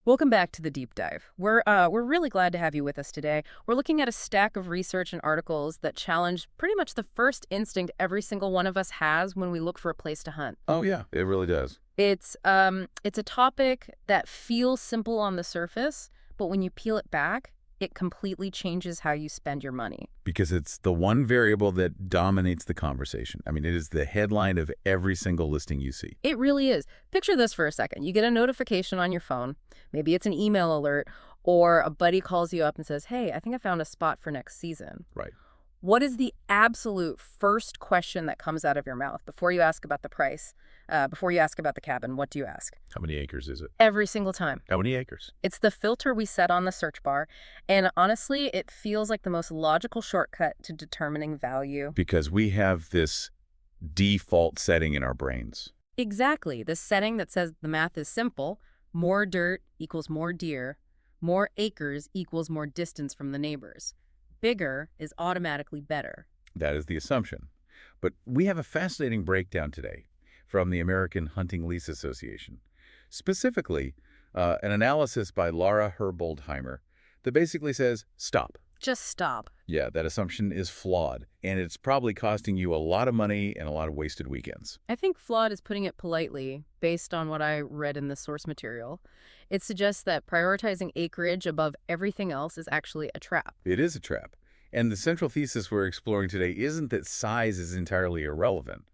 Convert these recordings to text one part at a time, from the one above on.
Welcome back to the deep dive. We're really glad to have you with us today. We're looking at a stack of research and articles that challenge pretty much the first instinct every single one of us has when we look for a place to hunt. Oh, yeah, it really does. It's a topic that feels simple on the surface, but when you peel it back, it completely changes how you spend your money. Because it's the one variable that dominates the conversation. I mean, it is the headline of every single listing you see. It really is. Picture this for a second. You get a notification on your phone. Maybe it's an email alert, or a buddy calls you up and says, "Hey, I think I found a spot for next season." Right. What is the absolute first question that comes out of your mouth before you ask about the price, before you ask about the cabin? What do you ask? How many acres is it? Every single time. How many acres? It's the filter we set on the search bar, and honestly, it feels like the most logical shortcut to determining value. Because we have this default setting in our brains. Exactly. The setting that says the math is simple. More dirt equals more deer. More acres equals more distance from the neighbors. Bigger is automatically better. That is the assumption. But we have a fascinating breakdown today from the American Hunting Lease Association. Specifically, an analysis by Laura Herboldheimer that basically says, stop. Just stop. Yeah, that assumption is flawed, and it's probably costing you a lot of money and a lot of wasted weekends. I think flawed is putting it politely, based on what I read in the source material. It suggests that prioritizing acreage above everything else is actually a trap. It is a trap. And the central thesis we're exploring today isn't that size is entirely irrelevant.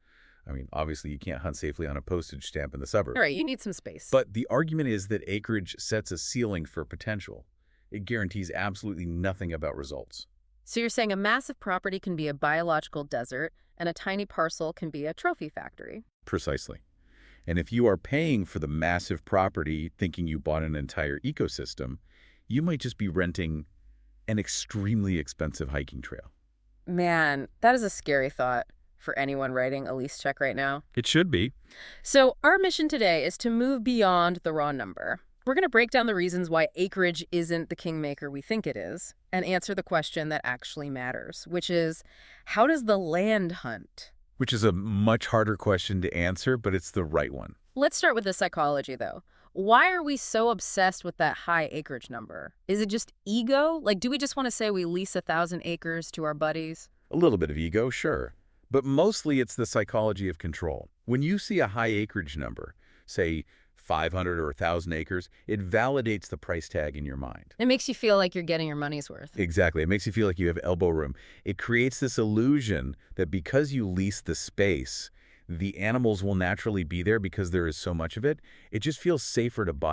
I mean, obviously you can't hunt safely on a postage stamp in the suburbs. All right, you need some space. But the argument is that acreage sets a ceiling for potential. It guarantees absolutely nothing about results. So you're saying a massive property can be a biological desert, and a tiny parcel can be a trophy factory. Precisely. And if you are paying for the massive property thinking you bought an entire ecosystem, you might just be renting an extremely expensive hiking trail. Man, that is a scary thought for anyone writing a lease check right now. It should be. So our mission today is to move beyond the raw number. We're going to break down the reasons why acreage isn't the kingmaker we think it is, and answer the question that actually matters, which is, how does the land hunt? Which is a much harder question to answer, but it's the right one. Let's start with the psychology, though. Why are we so obsessed with that high acreage number? Is it just ego? Like, do we just want to say we lease 1,000 acres to our buddies? A little bit of ego, sure. But mostly it's the psychology of control. When you see a high acreage number, say 500 or 1,000 acres, it validates the price tag in your mind. It makes you feel like you're getting your money's worth. Exactly. It makes you feel like you have elbow room. It creates this illusion that because you lease the space, the animals will naturally be there because there is so much of it. It just feels safer to buy